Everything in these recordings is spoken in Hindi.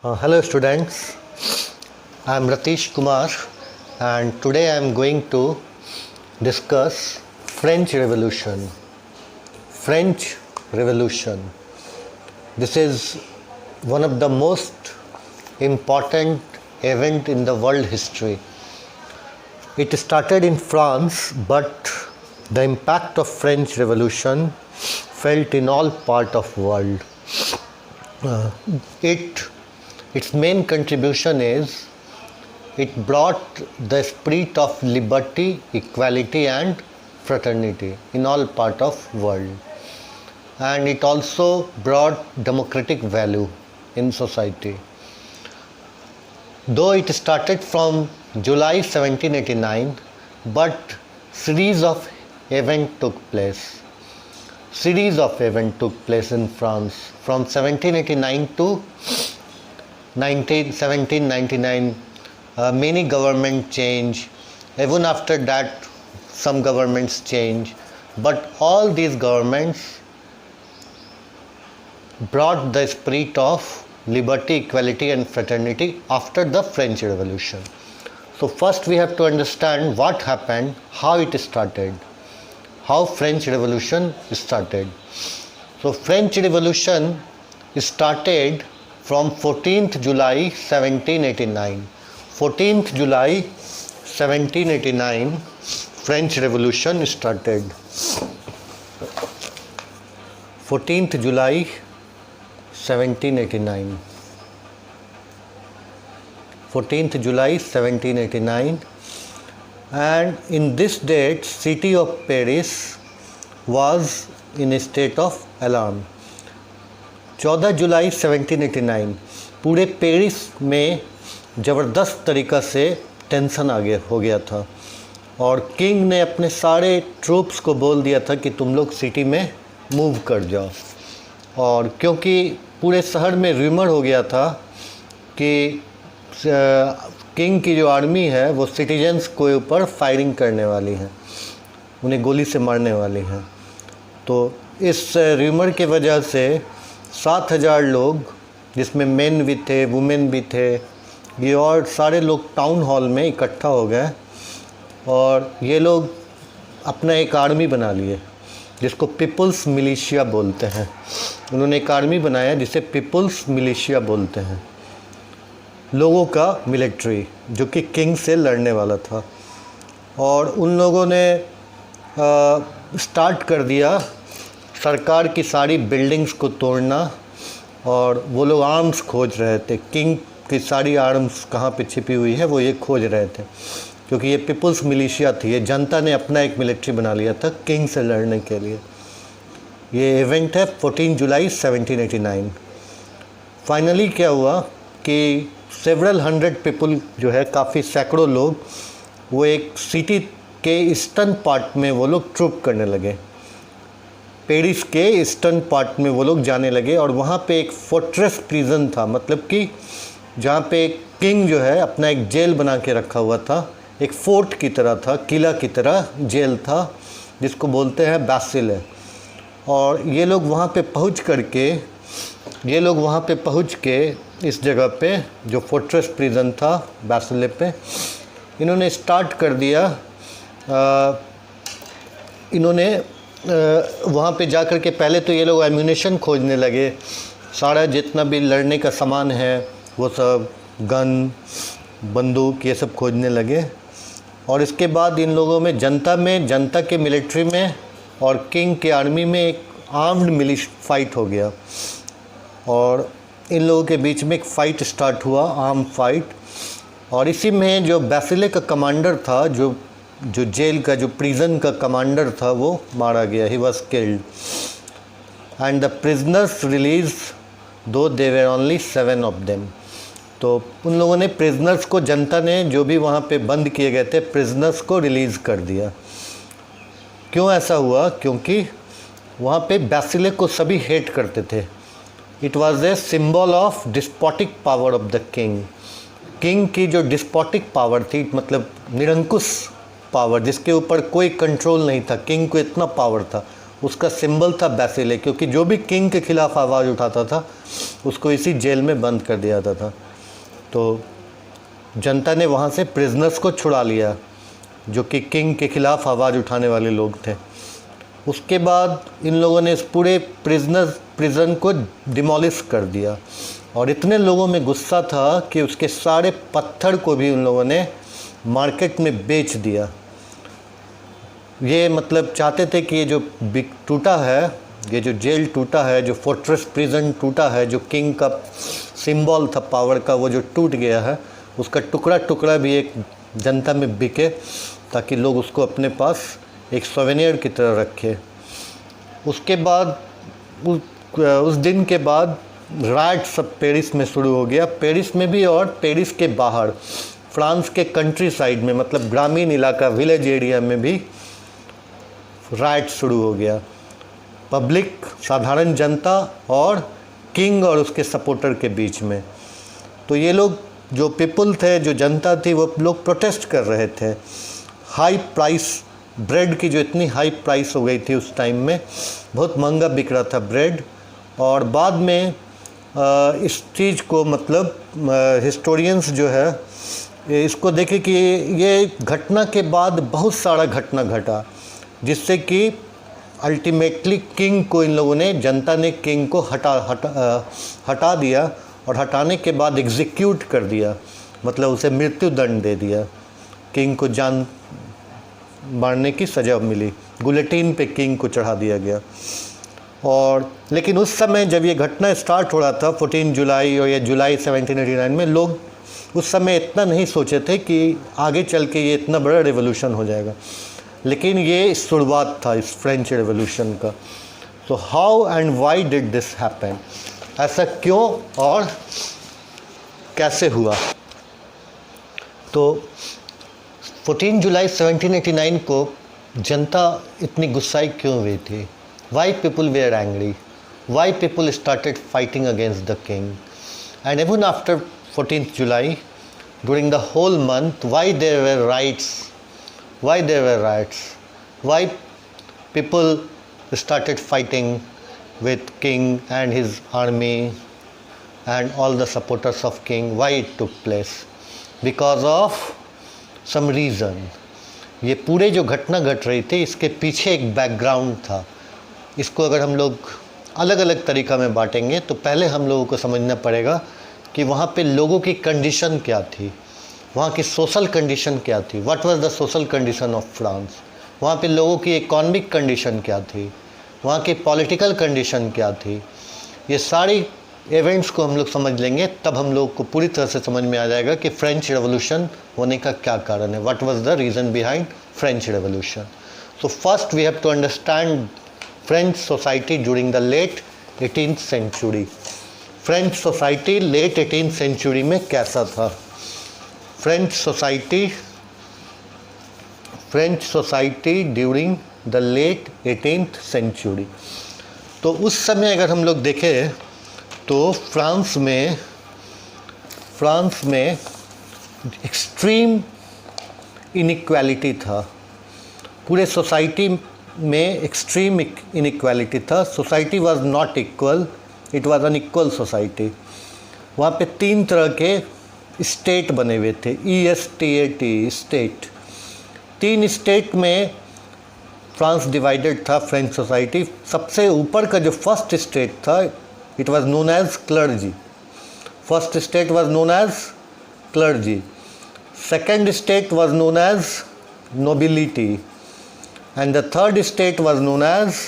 Hello students, I am Ratish Kumar and today I am going to discuss French Revolution. French Revolution. This is one of the most important event in the world history. It started in France, but the impact of French Revolution felt in all part of world. Its main contribution is it brought the spirit of liberty, equality and fraternity in all part of world, and it also brought democratic value in society. Though it started from July 1789, but series of events took place. Series of events took place in France from 1789 to 1799. Many government change. Even after that, some governments change. But all these governments brought the spirit of liberty, equality and fraternity after the French Revolution. So first we have to understand what happened, how it started, how French Revolution started. So French Revolution started from 14th July 1789. 14th July 1789 French Revolution started. 14th July 1789. 14th July 1789, and in this date city of Paris was in a state of alarm. 14 जुलाई 1789 पूरे पेरिस में ज़बरदस्त तरीक़ा से टेंशन हो गया था और किंग ने अपने सारे ट्रूप्स को बोल दिया था कि तुम लोग सिटी में मूव कर जाओ। और क्योंकि पूरे शहर में रूमर हो गया था कि किंग की जो आर्मी है वो सिटीजन्स के ऊपर फायरिंग करने वाली है, उन्हें गोली से मारने वाली है, तो इस रूमर की वजह से 7,000 लोग, जिसमें मेन भी थे, वुमेन भी थे, ये और सारे लोग टाउन हॉल में इकट्ठा हो गए और ये लोग अपना एक आर्मी बना लिए जिसको पीपल्स मिलिशिया बोलते हैं। उन्होंने एक आर्मी बनाया जिसे पीपल्स मिलिशिया बोलते हैं, लोगों का मिलिट्री जो कि किंग से लड़ने वाला था। और उन लोगों ने स्टार्ट कर दिया सरकार की सारी बिल्डिंग्स को तोड़ना और वो लोग आर्म्स खोज रहे थे। किंग की सारी आर्म्स कहाँ पे छिपी हुई है वो ये खोज रहे थे, क्योंकि ये पीपल्स मिलिशिया थी, ये जनता ने अपना एक मिलिट्री बना लिया था किंग से लड़ने के लिए। ये इवेंट है 14 जुलाई 1789। फाइनली क्या हुआ कि सेवरल हंड्रेड पीपल जो है, काफ़ी सैकड़ों लोग, वो एक सिटी के ईस्टर्न पार्ट में वो लोग ट्रूप करने लगे। पेरिस के ईस्टर्न पार्ट में वो लोग जाने लगे और वहाँ पे एक फोर्ट्रेस प्रिजन था, मतलब कि जहाँ पे किंग जो है अपना एक जेल बना के रखा हुआ था, एक फोर्ट की तरह था, किला की तरह जेल था जिसको बोलते हैं बैसिले। और ये लोग वहाँ पे पहुँच के इस जगह पे जो फोर्ट्रेस प्रिजन था बैसिले पे, इन्होंने स्टार्ट कर दिया। इन्होंने वहाँ पे जा कर के पहले तो ये लोग एम्यूनेशन खोजने लगे, सारा जितना भी लड़ने का सामान है वो सब, गन, बंदूक, ये सब खोजने लगे। और इसके बाद इन लोगों में जनता के मिलिट्री में और किंग के आर्मी में एक आर्म्ड मिलिश फाइट हो गया और इन लोगों के बीच में एक फ़ाइट स्टार्ट हुआ, आर्म फाइट। और इसी में जो बैसिले का कमांडर था, जो जेल का, जो प्रिजन का कमांडर था, वो मारा गया, he was killed and the prisoners release दो दे वर ओनली 7 ऑफ देम। तो उन लोगों ने प्रिजनर्स को, जनता ने जो भी वहाँ पे बंद किए गए थे प्रिजनर्स को रिलीज़ कर दिया। क्यों ऐसा हुआ? क्योंकि वहाँ पे बैसिले को सभी हेट करते थे। It was a symbol of despotic power of the king. King की जो डिस्पोटिक पावर थी, मतलब निरंकुश पावर, जिसके ऊपर कोई कंट्रोल नहीं था, किंग को इतना पावर था, उसका सिंबल था बैसिले, क्योंकि जो भी किंग के खिलाफ आवाज़ उठाता था उसको इसी जेल में बंद कर दिया जाता था। तो जनता ने वहाँ से प्रिजनर्स को छुड़ा लिया जो कि किंग के खिलाफ आवाज़ उठाने वाले लोग थे। उसके बाद इन लोगों ने इस पूरे प्रिजन को डिमोलिश कर दिया और इतने लोगों में गुस्सा था कि उसके सारे पत्थर को भी उन लोगों ने मार्केट में बेच दिया। ये मतलब चाहते थे कि ये जो टूटा है, ये जो जेल टूटा है, जो फोर्ट्रेस प्रिजन टूटा है, जो किंग का सिंबल था पावर का, वो जो टूट गया है, उसका टुकड़ा टुकड़ा भी एक जनता में बिके ताकि लोग उसको अपने पास एक सोवेनियर की तरह रखे। उसके बाद उस दिन के बाद राइट सब पेरिस में शुरू हो गया, पेरिस में भी और पेरिस के बाहर फ्रांस के कंट्री साइड में, मतलब ग्रामीण इलाका, विलेज एरिया में भी राइट शुरू हो गया। पब्लिक, साधारण जनता और किंग और उसके सपोर्टर के बीच में। तो ये लोग जो पीपल थे, जो जनता थी, वो लोग प्रोटेस्ट कर रहे थे। हाई प्राइस ब्रेड की जो इतनी हाई प्राइस हो गई थी उस टाइम में, बहुत महंगा बिक रहा था ब्रेड। और बाद में इस चीज़ को मतलब हिस्टोरियंस जो है इसको देखे कि ये घटना के बाद बहुत सारा घटना घटा जिससे कि अल्टीमेटली किंग को इन लोगों ने, जनता ने किंग को हटा दिया और हटाने के बाद एग्जीक्यूट कर दिया, मतलब उसे मृत्यु दंड दे दिया। किंग को जान मारने की सज़ा मिली, गुलेटिन पे किंग को चढ़ा दिया गया। और लेकिन उस समय जब ये घटना स्टार्ट हो रहा था 14 जुलाई और या जुलाई 1789 में, लोग उस समय इतना नहीं सोचे थे कि आगे चल के ये इतना बड़ा रेवोल्यूशन हो जाएगा, लेकिन ये शुरुआत था इस फ्रेंच रेवोल्यूशन का। So how and why did this happen, ऐसा क्यों और कैसे हुआ? तो 14 जुलाई 1789 को जनता इतनी गुस्साई क्यों हुई थी? Why people were angry? Why people started fighting against the king? And even after 14th July, during the whole month, why there were riots? Why there were riots? Why people started fighting with king and his army and all the supporters of king? Why it took place? Because of some reason. ये पूरे जो घटना घट रही थी इसके पीछे एक बैकग्राउंड था। इसको अगर हम लोग अलग अलग तरीक़ा में बांटेंगे तो पहले हम लोगों को समझना पड़ेगा कि वहाँ पे लोगों की कंडीशन क्या थी, वहाँ की सोशल कंडीशन क्या थी, what was the social condition of France. वहाँ पे लोगों की इकोनॉमिक कंडीशन क्या थी, वहाँ की पॉलिटिकल कंडीशन क्या थी। ये सारी इवेंट्स को हम लोग समझ लेंगे तब हम लोग को पूरी तरह से समझ में आ जाएगा कि फ्रेंच रेवोल्यूशन होने का क्या कारण है, what was the reason behind French revolution. So first we have to understand French society during the late 18th century. French society late 18th century में कैसा था? French society during the late 18th century. तो उस समय अगर हम लोग देखें तो फ्रांस में एक्सट्रीम इनइक्वालिटी था। पूरे सोसाइटी में एक्सट्रीम इनइक्वालिटी था। Society was not equal, it was unequal society. वहाँ पे 3 तरह के स्टेट बने हुए थे, ESTAT स्टेट। 3 स्टेट में फ्रांस डिवाइडेड था फ्रेंच सोसाइटी। सबसे ऊपर का जो फर्स्ट स्टेट था, it was known as clergy. First state was known as clergy. Second state was known as nobility and the third state was known as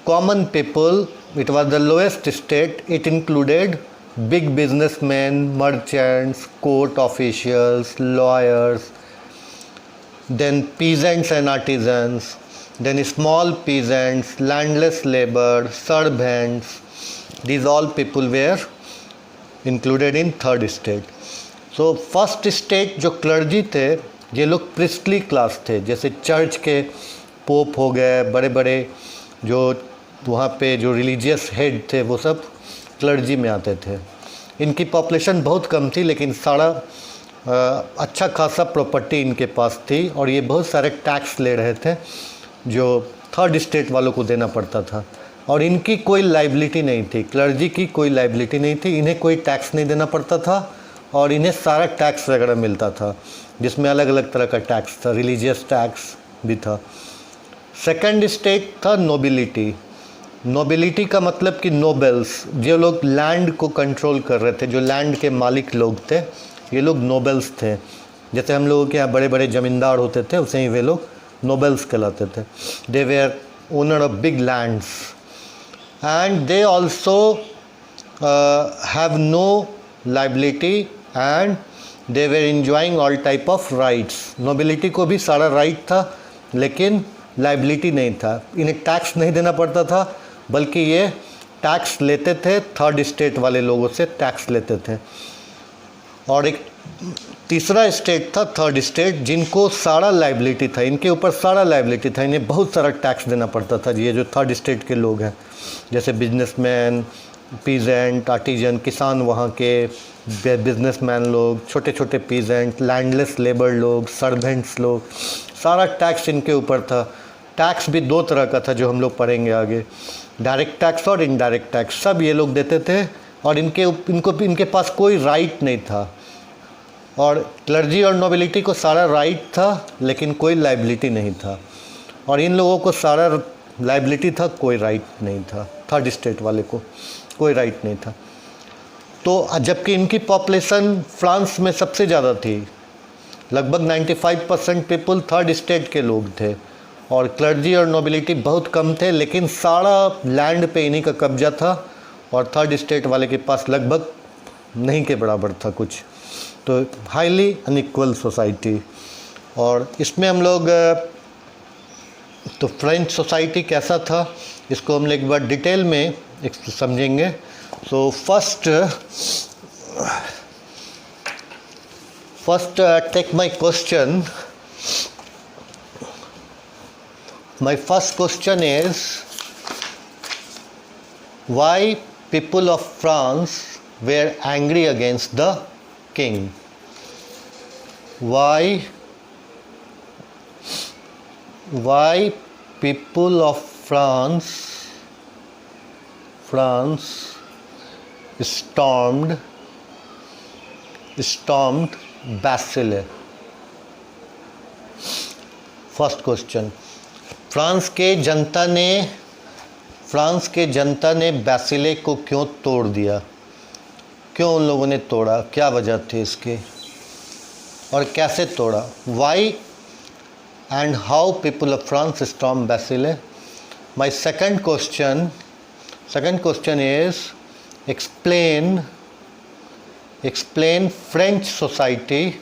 common people. It was the lowest state. It included big businessmen, merchants, court officials, lawyers, then peasants and artisans, then small peasants, landless labor, servants. These all people were included in third state. So first state जो क्लर्जी थे, ये लोग प्रिस्टली क्लास थे, जैसे चर्च के पोप हो गए, बड़े बड़े जो वहाँ पे जो रिलीजियस हेड थे वो सब क्लर्जी में आते थे। इनकी पॉपुलेशन बहुत कम थी लेकिन सारा अच्छा खासा प्रॉपर्टी इनके पास थी और ये बहुत सारे टैक्स ले रहे थे जो थर्ड स्टेट वालों को देना पड़ता था और इनकी कोई लाइबिलिटी नहीं थी, क्लर्जी की कोई लाइबिलिटी नहीं थी, इन्हें कोई टैक्स नहीं देना पड़ता था और इन्हें सारा टैक्स वगैरह मिलता था, जिसमें अलग अलग तरह का टैक्स था, रिलीजियस टैक्स भी था। सेकंड स्टेट था नोबिलिटी। नोबिलिटी का मतलब कि नोबल्स, जो लोग लैंड को कंट्रोल कर रहे थे, जो लैंड के मालिक लोग थे, ये लोग नोबल्स थे। जैसे हम लोगों के यहाँ बड़े बड़े ज़मींदार होते थे, वैसे ही वे लोग नोबल्स कहलाते थे। They were owner of big lands and they also have no liability and they were enjoying all type of rights. Nobility को भी सारा राइट था लेकिन लाइबिलिटी नहीं था। इन्हें टैक्स नहीं देना पड़ता था, बल्कि ये टैक्स लेते थे, थर्ड स्टेट वाले लोगों से टैक्स लेते थे। और एक तीसरा स्टेट था थर्ड स्टेट, जिनको सारा लाइबिलिटी था, इनके ऊपर सारा लाइबिलिटी था, इन्हें बहुत सारा टैक्स देना पड़ता था। ये जो थर्ड स्टेट के लोग हैं, जैसे बिजनेसमैन, पीजेंट, आर्टिजन, किसान, वहाँ के बिजनेसमैन लोग, छोटे छोटे पीजेंट, लैंडलेस लेबर लोग, सर्वेंट्स लोग, सारा टैक्स इनके ऊपर था। टैक्स भी दो तरह का था जो हम लोग पढ़ेंगे आगे, डायरेक्ट टैक्स और इनडायरेक्ट टैक्स, सब ये लोग देते थे और इनके पास कोई राइट नहीं था। और क्लर्जी और नोबिलिटी को सारा राइट था लेकिन कोई लाइबिलिटी नहीं था, और इन लोगों को सारा लाइबिलिटी था, कोई राइट नहीं था। थर्ड स्टेट वाले को कोई राइट नहीं था। तो जबकि इनकी पॉपुलेशन फ्रांस में सबसे ज़्यादा थी, लगभग 95% पीपल थर्ड स्टेट के लोग थे और क्लर्जी और नोबिलिटी बहुत कम थे, लेकिन सारा लैंड पे इन्हीं का कब्जा था और थर्ड स्टेट वाले के पास लगभग नहीं के बराबर था कुछ। तो हाईली अनइक्वल सोसाइटी। और इसमें हम लोग तो फ्रेंच सोसाइटी कैसा था इसको हम एक बार डिटेल में समझेंगे। So first take my question. My first question is, why people of France were angry against the king? Why people of France stormed Bastille? First question, France के जनता ने बैसिले को क्यों तोड़ दिया? क्यों उन लोगों ने तोड़ा? क्या वजह थी इसकी और कैसे तोड़ा? Why and how people of France stormed Bastille? My second question is, explain French society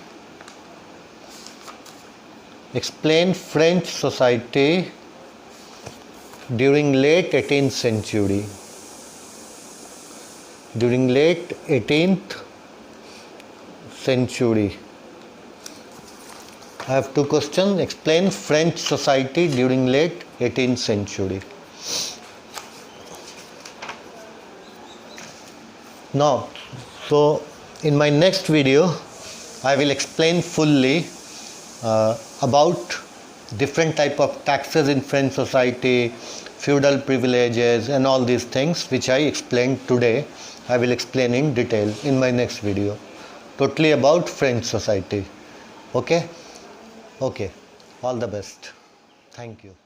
during late 18th century. During late 18th century. I have two questions. Explain French society during late 18th century. Now, so in my next video, I will explain fully about different type of taxes in French society, feudal privileges and all these things which I explained today. I will explain in detail in my next video, totally about French society. Okay, all the best. Thank you.